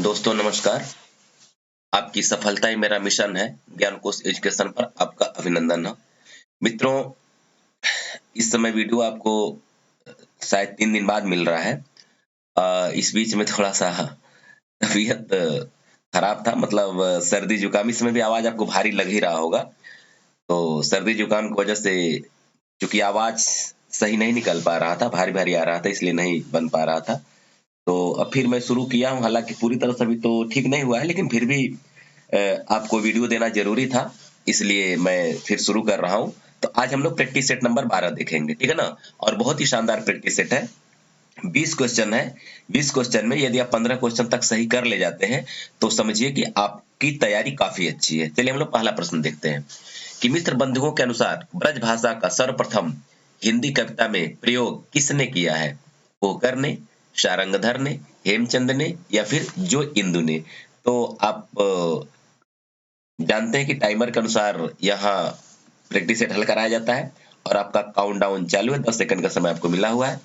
दोस्तों नमस्कार। आपकी सफलता ही मेरा मिशन है। ज्ञान कोश एजुकेशन पर आपका अभिनंदन है। मित्रों, इस समय वीडियो आपको शायद 3 दिन बाद मिल रहा है। इस बीच में थोड़ा-सा तबीयत खराब था, मतलब सर्दी-जुकाम। इस समय भी आवाज़ आपको भारी लग ही रहा होगा। तो सर्दी-जुकाम की वजह से चूँकि आवाज़ सही नहीं निकल पा रहा था, भारी-भारी आ रहा था, इसलिए नहीं बन पा रहा था। तो अब फिर मैं शुरू किया हूँ, हालाँकि पूरी तरह से अभी तो ठीक नहीं हुआ है, लेकिन फिर भी आपको वीडियो देना ज़रूरी था, इसलिए मैं फिर शुरू कर रहा हूँ। तो आज हम लोग प्रैक्टिस सेट नंबर 12 देखेंगे, ठीक है ना? और बहुत ही शानदार प्रैक्टिस सेट है। 20 क्वेश्चन है। 20 क्वेश्चन में यदि आप 15 क्वेश्चन तक सही कर ले जाते हैं, तो समझिए कि आपकी तैयारी काफ़ी अच्छी है। चलिए हम लोग पहला प्रश्न देखते हैं कि मित्र बंधुओं के अनुसार ब्रज भाषा का सर्वप्रथम हिंदी कविता में प्रयोग किसने किया है? होकर ने, शारंगधर ने, हेमचंद ने या फिर जो इंदु ने? तो आप जानते हैं कि टाइमर के अनुसार यहाँ प्रैक्टिस सेट हल कराया जाता है और आपका काउंटडाउन चालू है। 10 सेकंड का समय आपको मिला हुआ है।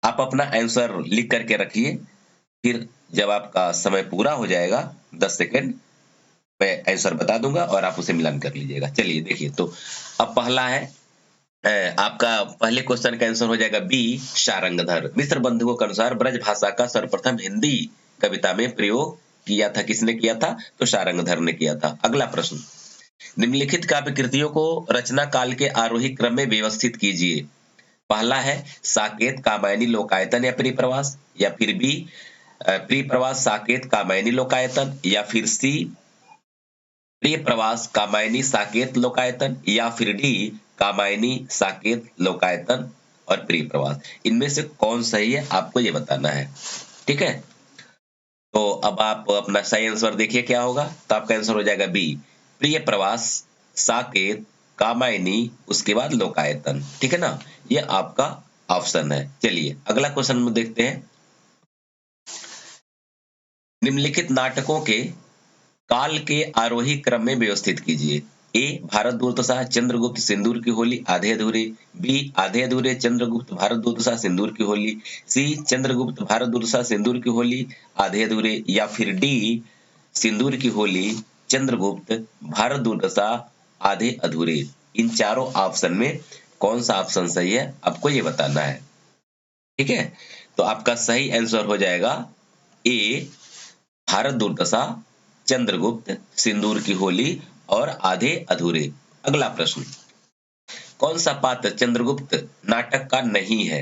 आप अपना आंसर लिख करके रखिए। फिर जब आपका समय पूरा हो जाएगा 10 सेकंड, मैं आंसर बता दूंगा और आप उसे मिलान कर लीजिएगा। चलिए देखिए, तो अब पहला है आपका पहले क्वेश्चन का आंसर हो जाएगा बी, शारंगधर। मिस्र बंधुओं के अनुसार ब्रज भाषा का सर्वप्रथम हिंदी कविता में प्रयोग किया था, किसने किया था? तो शारंगधर ने किया था। अगला प्रश्न, निम्नलिखित काव्य कृतियों को रचना काल के आरोही क्रम में व्यवस्थित कीजिए। पहला है साकेत, कामायनी, लोकायतन या प्रियप्रवास, या फिर बी प्रियप्रवास, साकेत, कामायनी, लोकायतन, या फिर सी प्रियप्रवास, कामायनी, साकेत, लोकायतन, या फिर डी कामायनी, साकेत, लोकायतन और प्रियप्रवास। इनमें से कौन सही है आपको ये बताना है, ठीक है? तो अब आप अपना सही आंसर देखिए क्या होगा। तो आपका आंसर हो जाएगा बी, प्रिय प्रवास, साकेत, कामायनी, उसके बाद लोकायतन, ठीक है ना? ये आपका ऑप्शन है। चलिए अगला क्वेश्चन में देखते हैं। निम्नलिखित नाटकों के काल के आरोही क्रम में व्यवस्थित कीजिए। ए भारत दुर्दशा, चंद्रगुप्त, सिंदूर की होली, आधे अधूरे। बी आधे अधूरे, चंद्रगुप्त, भारत दुर्दशा, सिंदूर की होली। सी चंद्रगुप्त, भारत दुर्दशा, सिंदूर की होली, आधे अधूरे। या फिर डी सिंदूर की होली, चंद्रगुप्त, भारत दुर्दशा, आधे अधूरे। इन चारों ऑप्शन में कौन सा ऑप्शन सही है आपको ये बताना है, ठीक है? तो आपका सही आंसर हो जाएगा ए, भारत दुर्दशा, चंद्रगुप्त, सिंदूर की होली और आधे अधूरे। अगला प्रश्न, कौन सा पात्र चंद्रगुप्त नाटक का नहीं है?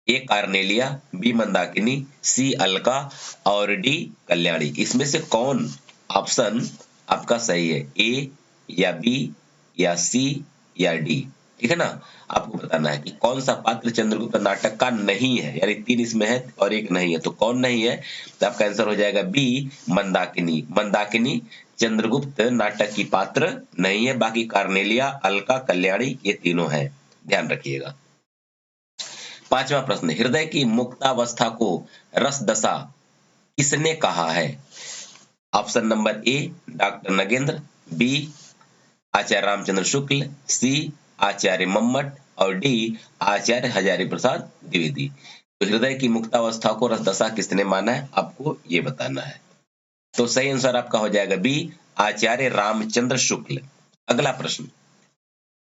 ए कार्नेलिया, बी मंदाकिनी, सी अलका और डी कल्याणी। इसमें से कौन ऑप्शन आपका सही है? ए या बी या सी या डी, ठीक है ना? आपको बताना है कि कौन सा पात्र चंद्रगुप्त नाटक का नहीं है, यानी 3 इसमें है और 1 नहीं है, तो कौन नहीं है? तो आपका आंसर हो जाएगा बी, मंदाकिनी। मंदाकिनी चंद्रगुप्त नाटक की पात्र नहीं है, बाकी कार्नेलिया, अलका, कल्याणी ये तीनों हैं। ध्यान रखिएगा। 5वां प्रश्न, हृदय की मुक्तावस्था को रस दशा किसने कहा है? Option number A doctor Nagendra, B Acharya Ramchandra Shukla, C Acharya Mammat और डी आचार्य हजारी प्रसाद द्विवेदी। तो हृदय की मुक्तावस्था को रस दशा किसने माना है आपको ये बताना है। तो सही आंसर आपका हो जाएगा बी, आचार्य रामचंद्र शुक्ल। अगला प्रश्न,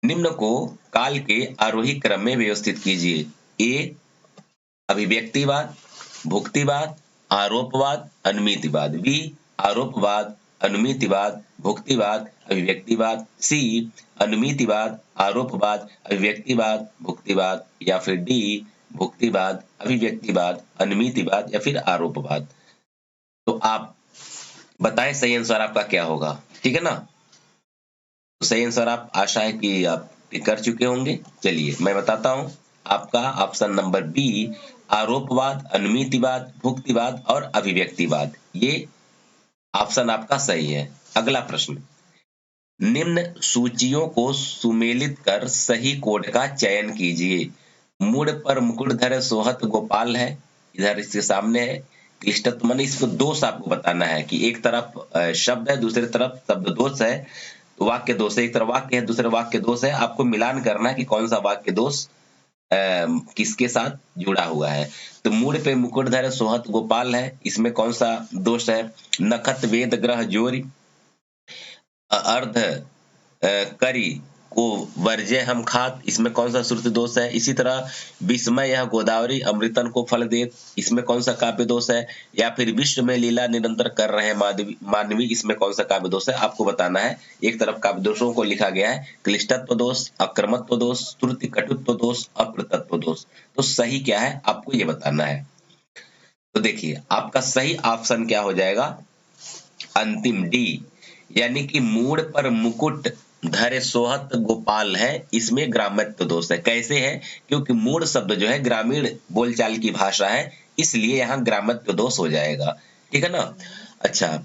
निम्न को काल के आरोही क्रम में व्यवस्थित कीजिए। ए अभिव्यक्तिवाद, भुक्तिवाद, आरोपवाद, अनुमितिवाद। बी आरोपवाद, अनुमितिवाद, भुक्तिवाद, अभिव्यक्तिवाद। सी अनुमितिवाद, आरोपवाद, अभिव्यक्तिवाद, भुक्तिवाद। या फिर डी भुक्तिवाद, अभिव्यक्तिवाद, अनुमितिवाद या फिर आरोपवाद। तो आप बताएं सही आंसर आपका क्या होगा, ठीक है ना? तो सही आंसर आप आशा है कि आप कर चुके होंगे। चलिए मैं बताता हूं, आपका ऑप्शन नंबर बी आरोपवाद, अनुमितिवाद, भुक्तिवाद और अभिव्यक्तिवाद, ये ऑप्शन आपका सही है। अगला प्रश्न, निम्न सूचियों को सुमेलित कर सही कोड का चयन कीजिए। मूड पर मुकुटधर सोहत गोपाल है, इधर इसके सामने है। क्लिष्टतम माने इसको दोष आपको बताना है कि एक तरफ शब्द है, दूसरी तरफ शब्द दोष है। तो वाक्य दोष है, एक तरफ वाक्य है, दूसरे वाक्य दोष है। आपको मिलान करना है कि कौन सा वाक्य दोष किसके साथ जुड़ा हुआ है? तो मूड पे मुकुटधर सोहत गोपाल है, इसमें कौन सा दोष है? नखत वेद ग्रह जोरी, अर्ध करी को वर्जय हम खात, इसमें कौन सा श्रुति दोष है? इसी तरह विस्मय यह गोदावरी अमृतन को फल दे, इसमें कौन सा काव्य दोष है? या फिर विश्व में लीला निरंतर कर रहे हैं मानवी, इसमें कौन सा काव्य दोष है? आपको बताना है। एक तरफ काव्य दोषों को लिखा गया है, क्लिष्टत्व दोष, अक्रमत्व दोष, श्रुति कटुत्व दोष, अप्रतत्व दोष। तो सही क्या है आपको ये बताना है। तो देखिए आपका सही ऑप्शन क्या हो जाएगा? अंतिम डी, यानी कि मूड पर मुकुट धरे सोहत गोपाल है, इसमें ग्राम्यत्व दोष है। कैसे है? क्योंकि मूड शब्द जो है ग्रामीण बोलचाल की भाषा है, इसलिए यहाँ ग्राम्यत्व दोष हो जाएगा। ठीक है ना? अच्छा,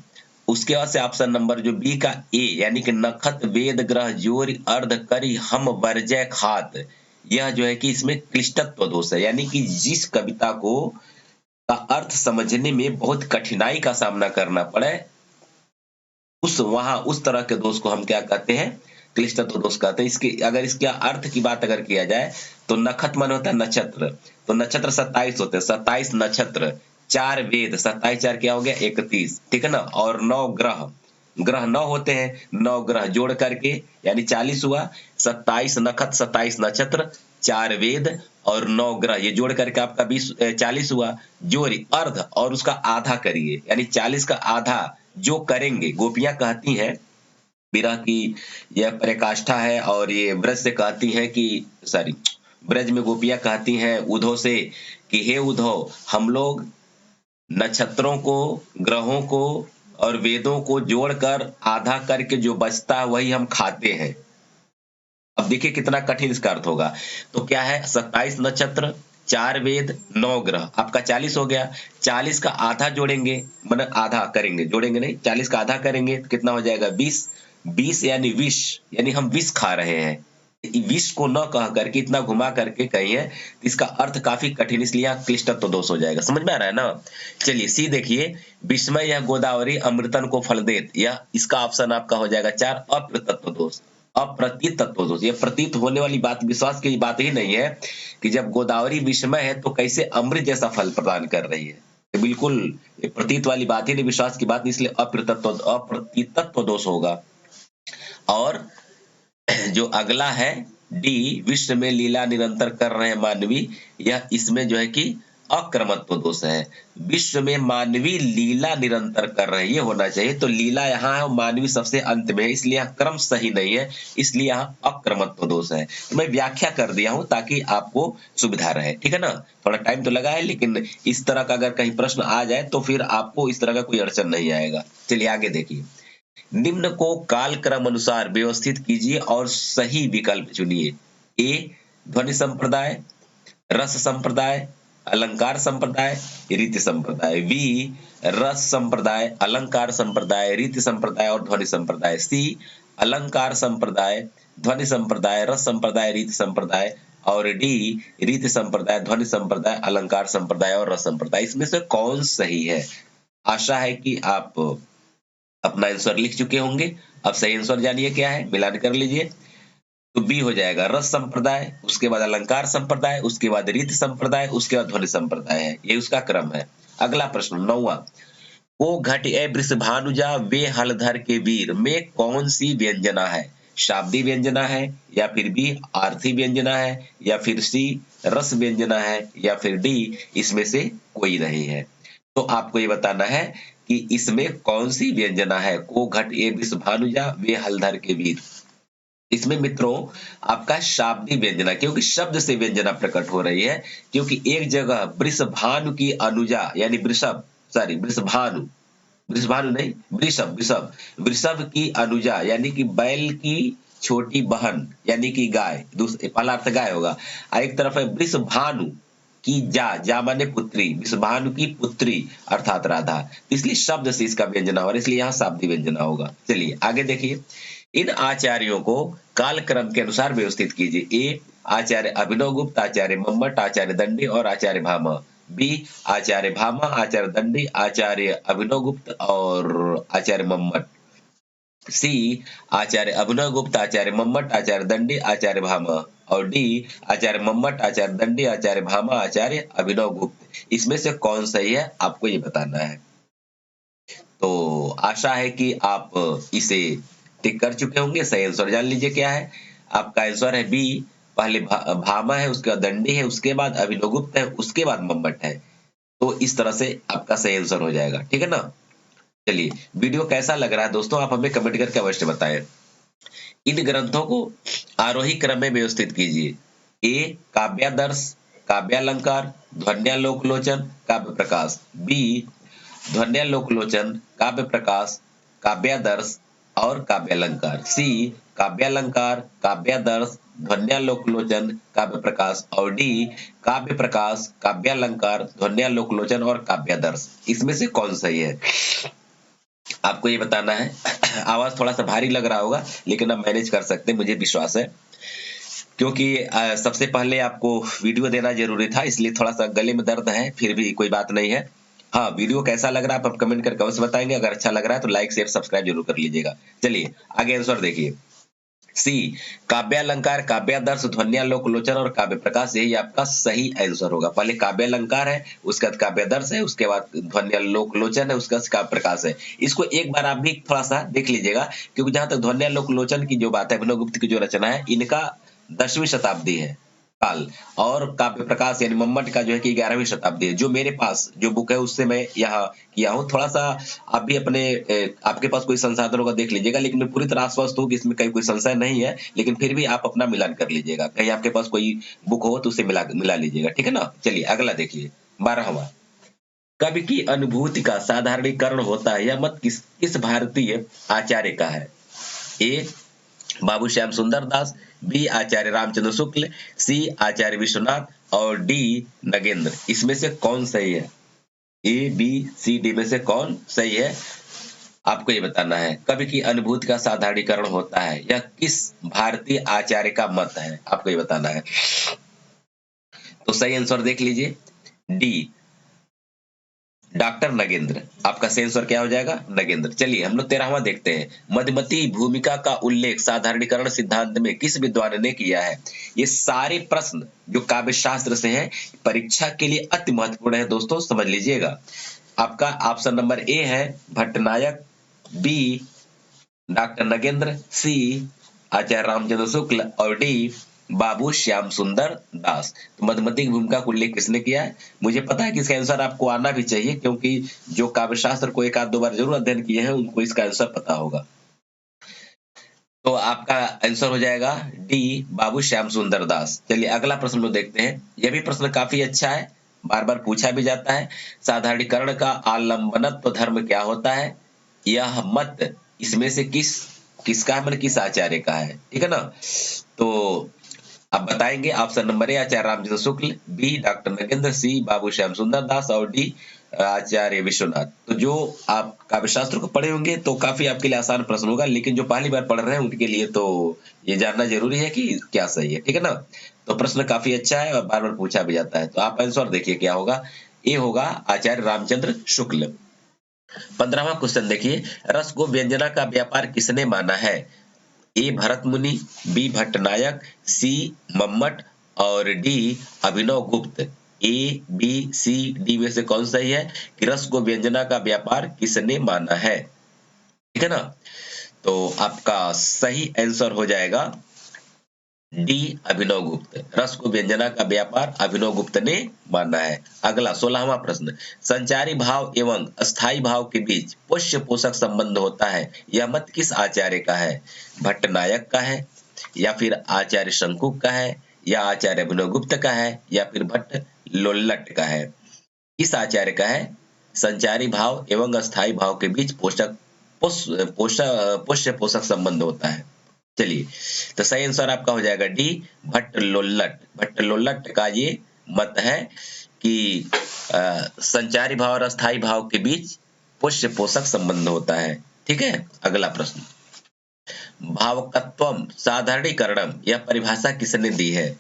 उसके बाद से ऑप्शन नंबर जो बी का ए, यानी कि नखत वेद ग्रह जोर अर्ध करी हम वर्जय खात, यह जो है कि इसमें क्लिष्टत्व दोष है, यानी कि जिस कविता को का अर्थ समझने में बहुत कठिनाई का सामना करना पड़े, उस तरह के दोष को हम क्या कहते हैं? क्लिष्टत्व दोष कहते हैं। इसके अगर इसके अर्थ की बात अगर किया जाए तो नखत मन होता है नक्षत्र, तो नक्षत्र 27 होते हैं, 27 नक्षत्र, 4 वेद, 27 4 क्या हो गया? 31, ठीक है ना? और 9 ग्रह, ग्रह 9 होते हैं, 9 ग्रह जोड़ करके यानी 40 हुआ, 27 नखत, 27 नक्षत्र, 4 वेद और 9 ग्रह, ये जोड़ करके आपका 40 हुआ। जोड़ी अर्ध और उसका आधा करिए, यानी 40 का आधा जो करेंगे। गोपियां कहती हैं, विरह की यह पराकाष्ठा है, और ये ब्रज से कहती हैं कि ब्रज में गोपियां कहती हैं उद्धव से कि हे उद्धव, हम लोग नक्षत्रों को, ग्रहों को और वेदों को जोड़कर आधा करके जो बचता है वही हम खाते हैं। अब देखिए कितना कठिन इसका अर्थ होगा। तो क्या है? 27 नक्षत्र, 4 वेद, 9 ग्रह, आपका 40 हो गया। 40 का आधा जोड़ेंगे, मतलब आधा करेंगे, जोड़ेंगे नहीं, 40 का आधा करेंगे तो कितना हो जाएगा? 20। 20 यानी विष, यानी हम विष खा रहे हैं। विष को न कह करके इतना घुमा करके कहिए तो इसका अर्थ काफी कठिन, इसलिए यहाँ क्लिष्टत्व दोष हो जाएगा। समझ में आ रहा है ना? चलिए सी देखिए, विस्मय यह गोदावरी अमृतन को फल देत, यह इसका ऑप्शन आपका हो जाएगा 4, अप्रतत्व दोष। अप्रतीत तत्व दोष, ये प्रतीत होने वाली बात, विश्वास की बात ही नहीं है कि जब गोदावरी विस्मय है तो कैसे अमृत जैसा फल प्रदान कर रही है। ये बिल्कुल ये प्रतीत वाली बात ही नहीं, विश्वास की बात, इसलिए अप्रतीतत्व दोष होगा। और जो अगला है डी, विश्व में लीला निरंतर कर रहे हैं मानवी, यह इसमें जो है कि अक्रमत्व दोष है। विश्व में मानवी लीला निरंतर कर रहे हैं, ये होना चाहिए। तो लीला यहाँ है और मानवी सबसे अंत में है, इसलिए यहाँ क्रम सही नहीं है, इसलिए यहाँ अक्रमत्व दोष है। तो मैं व्याख्या कर दिया हूं ताकि आपको सुविधा रहे। ठीक है ना? थोड़ा टाइम तो लगा है, लेकिन इस तरह का अगर कहीं प्रश्न आ जाए तो फिर आपको इस तरह का कोई अड़चन नहीं आएगा। चलिए आगे देखिए, निम्न को कालक्रम अनुसार व्यवस्थित कीजिए और सही विकल्प चुनिए। ए ध्वनि संप्रदाय, रस संप्रदाय, अलंकार संप्रदाय, रीति संप्रदाय। बी रस संप्रदाय, अलंकार संप्रदाय, रीति संप्रदाय और ध्वनि संप्रदाय। सी अलंकार संप्रदाय, ध्वनि संप्रदाय, रस संप्रदाय, रीति संप्रदाय। और डी रीति संप्रदाय, ध्वनि संप्रदाय, अलंकार संप्रदाय और रस संप्रदाय। इसमें से कौन सही है? आशा है कि आप अपना आंसर लिख चुके होंगे। अब सही आंसर जानिए क्या है, मिलान कर लीजिए। तो बी हो जाएगा रस संप्रदाय, उसके बाद अलंकार संप्रदाय, उसके बाद रीति संप्रदाय, उसके बाद ध्वनि संप्रदाय है। ये उसका क्रम है। अगला प्रश्न 9वां, को घट ए वृषभानुजा वे हलधर के वीर में कौन सी व्यंजना है? शाब्दी व्यंजना है, या फिर बी आर्थी व्यंजना है, या फिर सी रस व्यंजना है, या फिर डी इसमें से कोई नहीं है। तो आपको ये बताना है कि इसमें कौन सी व्यंजना है। को घट ए वृषभानुजा वे हलधर के वीर, इसमें मित्रों आपका शाब्दी व्यंजना, क्योंकि शब्द से व्यंजना प्रकट हो रही है। क्योंकि एक जगह वृषभानु की अनुजा यानी वृषभानु, वृषभानु नहीं, वृषभ, वृषभ की अनुजा यानी कि बैल की छोटी बहन यानी कि गाय, पहला अर्थ गाय होगा। और एक तरफ है वृषभानु की जा माने पुत्री, वृषभानु की पुत्री अर्थात राधा, इसलिए शब्द से इसका व्यंजना हो रहा है, इसलिए यहाँ शाब्दी व्यंजना होगा। चलिए आगे देखिए, इन आचार्यों को कालक्रम के अनुसार व्यवस्थित कीजिए। ए आचार्य अभिनव गुप्त, आचार्य मम्मट, आचार्य दंडी और आचार्य भामा। बी आचार्य भामा, आचार्य दंडी, आचार्य अभिनव गुप्त और आचार्य मम्मट। सी आचार्य अभिनव गुप्त, आचार्य मम्मट, आचार्य दंडी, आचार्य भामा। और डी आचार्य मम्मट, आचार्य दंडी, आचार्य भामा, आचार्य अभिनव गुप्त। इसमें से कौन सही है आपको ये बताना है। तो आशा है कि आप इसे टिक कर चुके होंगे। सही आंसर जान लीजिए क्या है। आपका आंसर है बी, पहले भामा है, उसके बाद दंडी है, उसके बाद अभिनव गुप्त है, उसके बाद मम्मट है। तो इस तरह से आपका सही आंसर हो जाएगा, ठीक है ना। चलिए, वीडियो कैसा लग रहा है दोस्तों, आप हमें कमेंट करके अवश्य बताएं। इन ग्रंथों को आरोही क्रम में व्यवस्थित कीजिए। ए काव्यादर्श, काव्यालंकार, ध्वन्यालोकलोचन, काव्य प्रकाश। बी ध्वन्यालोकलोचन, काव्य प्रकाश, काव्यादर्श और काव्यालंकार। सी काव्यालंकार, काव्यादर्श, ध्वन्यालोकलोचन, काव्य प्रकाश और डी काव्य प्रकाश, काव्यालंकार, ध्वन्यालोकलोचन और काव्यादर्श। इसमें से कौन सही है आपको ये बताना है। आवाज थोड़ा सा भारी लग रहा होगा लेकिन आप मैनेज कर सकते हैं, मुझे विश्वास है, क्योंकि सबसे पहले आपको वीडियो देना जरूरी था, इसलिए थोड़ा सा गले में दर्द है, फिर भी कोई बात नहीं है। हाँ, वीडियो कैसा लग रहा है आप कमेंट करके अवश्य बताएंगे। अगर अच्छा लग रहा है तो लाइक शेयर सब्सक्राइब जरूर कर लीजिएगा। चलिए आगे आंसर देखिए। सी काव्यालंकार, काव्यादर्श, ध्वन्यालोकलोचन और काव्य प्रकाश, यही आपका सही आंसर होगा। पहले काव्यालंकार है, उसके बाद काव्यादर्श है, उसके बाद ध्वन्यालोकलोचन है, उसके बाद काव्य प्रकाश है। इसको एक बार आप भी थोड़ा सा देख लीजिएगा, क्योंकि जहां तक ध्वन्यालोकलोचन की जो बात है, अभिनव गुप्त की जो रचना है, इनका 10वीं शताब्दी है काल, और काव्य प्रकाश यानी मम्मट का जो है कि 11वीं शताब्दी है। जो मेरे पास जो बुक है उससे मैं यहाँ किया हूँ। थोड़ा सा आप भी अपने आपके पास कोई संसाधन होगा देख लीजिएगा, लेकिन मैं पूरी तरह आश्वस्त हूँ कि इसमें कहीं कोई संशय नहीं है, लेकिन फिर भी आप अपना मिलान कर लीजिएगा। कहीं आपके पास कोई बुक हो तो उसे मिला लीजिएगा, ठीक है ना। चलिए अगला देखिए, 12वां। कवि की अनुभूति का साधारणीकरण होता है, यह मत किस भारतीय आचार्य का है। ए बाबू श्याम सुंदर दास, बी आचार्य रामचंद्र शुक्ल, सी आचार्य विश्वनाथ और डी नगेंद्र। इसमें से कौन सही है। ए बी सी डी में से कौन सही है आपको ये बताना है। कवि की अनुभूति का साधारणीकरण होता है, यह किस भारतीय आचार्य का मत है आपको ये बताना है। तो सही आंसर देख लीजिए, डी डॉक्टर नगेंद्र। आपका सही आंसर क्या हो जाएगा, नगेंद्र। चलिए हम लोग 13वां देखते हैं। मधुमती भूमिका का उल्लेख साधारणीकरण सिद्धांत में किस विद्वान ने किया है। ये सारे प्रश्न जो काव्य शास्त्र से हैं, परीक्षा के लिए अति महत्वपूर्ण है दोस्तों, समझ लीजिएगा। आपका ऑप्शन नंबर ए है भट्टनायक, बी डॉक्टर नगेंद्र, सी आचार्य रामचंद्र शुक्ल और डी बाबू श्याम सुंदर दास। तो मधुमती की भूमिका का उल्लेख किसने किया है। मुझे पता है कि इसका आंसर आपको आना भी चाहिए, क्योंकि जो काव्य शास्त्र को एक आध दो बार जरूर अध्ययन किए हैं उनको इसका आंसर पता होगा। तो आपका आंसर हो जाएगा डी बाबू श्याम सुंदर दास। चलिए अगला प्रश्न लोग देखते हैं। यह भी प्रश्न काफी अच्छा है, बार बार पूछा भी जाता है। साधारणीकरण का आलम्बनत्व धर्म क्या होता है। यह मत इसमें से किसका है, मतलब किस आचार्य का है, ठीक है ना। तो आप बताएंगे। Option number A Acharya Ramchandra Shukla, B doctor Nagendra, C Babu Shyam Sundar Das और डी आचार्य विश्वनाथ। तो जो आप काव्य शास्त्र को पढ़े होंगे तो काफी आपके लिए आसान प्रश्न होगा, लेकिन जो पहली बार पढ़ रहे हैं उनके लिए तो ये जानना जरूरी है कि क्या सही है, ठीक है ना। तो प्रश्न काफी अच्छा है और बार बार पूछा भी जाता है। तो आप आंसर देखिए क्या होगा। ए होगा आचार्य रामचंद्र शुक्ल। 15वां क्वेश्चन देखिए, रस को व्यंजना का व्यापार किसने माना है। ए भरत मुनि, बी भट्टनायक, सी मम्मट और डी अभिनव गुप्त। ए बी सी डी में से कौन सही है कि रस को व्यंजना का व्यापार किसने माना है, ठीक है ना। तो आपका सही आंसर हो जाएगा डी अभिनव गुप्त। रस को व्यंजना का व्यापार अभिनव गुप्त ने माना है। अगला 16वां प्रश्न, संचारी भाव एवं अस्थाई भाव के बीच पोष्य पोषक संबंध होता है, यह मत किस आचार्य का है। भट्टनायक का है, या फिर आचार्य शंकु का है, या आचार्य अभिनव गुप्त का है, या फिर भट्ट लोल्लट का है। किस आचार्य का है। संचारी भाव एवं अस्थाई भाव के बीच पोष्य पोषक संबंध होता है। चलिए, तो सही आंसर आपका हो जाएगा डी भट्ट लोल्लट। भट्ट लोल्लट का ये मत है कि संचारी भाव और अस्थाई भाव के बीच पुष्य पोषक संबंध होता है, ठीक है। अगला प्रश्न, भावकत्वम साधारणीकरणम यह परिभाषा किसने दी है।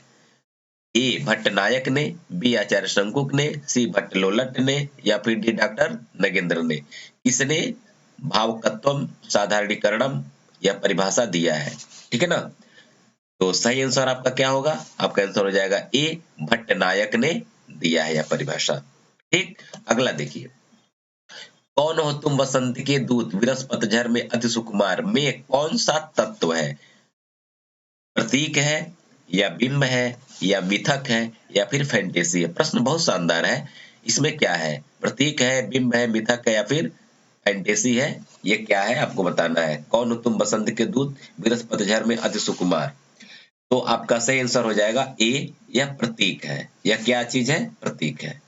ए भट्टनायक ने, बी आचार्य शंकुक ने, सी भट्ट लोल्लट ने, या फिर डी डॉक्टर नगेंद्र ने। किसने भावकत्वम साधारणीकरणम यह परिभाषा दिया है, ठीक है ना। तो सही आंसर आपका क्या होगा? आपका आंसर हो जाएगा ए, भट्टनायक ने दिया है यह परिभाषा। ठीक, अगला देखिए, कौन हो तुम वसंत के दूत, विरस पतझर में अति सुकुमार में कौन सा तत्व है? प्रतीक है, या बिंब है, या मिथक है, या फिर फैंटेसी है? प्रश्न बहुत शानदार है। इसमें क्या है? प्रतीक है, बिंब है, मिथक है, या फिर फैंटेसी है? ये क्या है आपको बताना है। कौन हो तुम बसंत के दूत, विरस पतझर में अति सुकुमार। तो आपका सही आंसर हो जाएगा ए, यह प्रतीक है। यह क्या चीज है? प्रतीक है।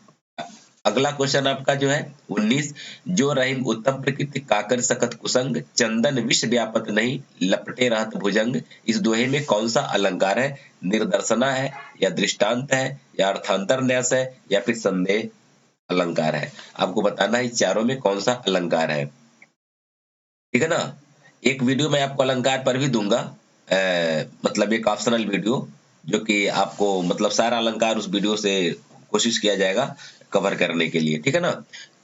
अगला क्वेश्चन आपका जो है 19, जो रहीम उत्तम प्रकृति काकर सकत कुसंग, चंदन विश्व व्यापत नहीं लपटे रहत भुजंग, इस दोहे में कौन सा अलंकार है? निर्दर्शना है, या दृष्टांत है, या अर्थांतर न्यास है, या फिर संदेह अलंकार है? आपको बताना है चारों में कौन सा अलंकार है। ठीक है ना। एक वीडियो मैं आपको अलंकार पर भी दूंगा, मतलब एक ऑप्शनल वीडियो, जो कि आपको मतलब सारा अलंकार उस वीडियो से कोशिश किया जाएगा कवर करने के लिए। ठीक है ना।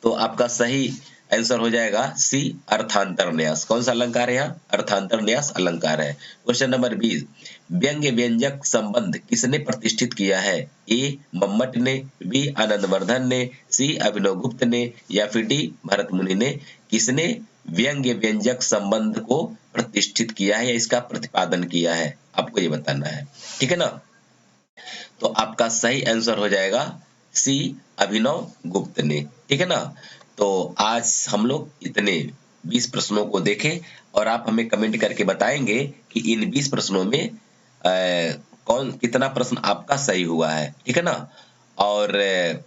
तो आपका सही आंसर हो जाएगा सी, अर्थांतर न्यास। कौन सा अलंकार है यहाँ? अर्थांतर न्यास अलंकार है। क्वेश्चन नंबर 20, व्यंग्य व्यंजक संबंध किसने प्रतिष्ठित किया है? ए, मम्मट ने, बी, आनंदवर्धन ने, सी, अभिनव गुप्त ने, या फिर डी, भरत मुनि ने? किसने व्यंग्य व्यंजक संबंध को प्रतिष्ठित किया है या इसका प्रतिपादन किया है? आपको ये बताना है। ठीक है ना। तो आपका सही आंसर हो जाएगा सी, अभिनव गुप्त ने। ठीक है ना। तो आज हम लोग इतने 20 प्रश्नों को देखें और आप हमें कमेंट करके बताएंगे कि इन 20 प्रश्नों में कौन कितना प्रश्न आपका सही हुआ है। ठीक है ना। और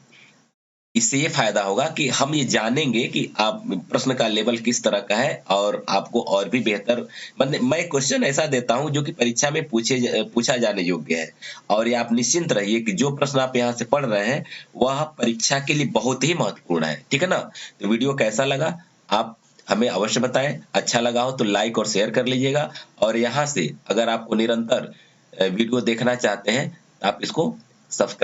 इससे ये फायदा होगा कि हम ये जानेंगे कि आप प्रश्न का लेवल किस तरह का है और आपको और भी बेहतर, मतलब मैं क्वेश्चन ऐसा देता हूं जो कि परीक्षा में पूछा जाने योग्य है। और ये आप निश्चिंत रहिए कि जो प्रश्न आप यहाँ से पढ़ रहे हैं वह परीक्षा के लिए बहुत ही महत्वपूर्ण है। ठीक है ना। तो वीडियो कैसा लगा आप हमें अवश्य बताएं। अच्छा लगा हो तो लाइक और शेयर कर लीजिएगा। और यहाँ से अगर आपको निरंतर वीडियो देखना चाहते हैं आप इसको सब्सक्राइब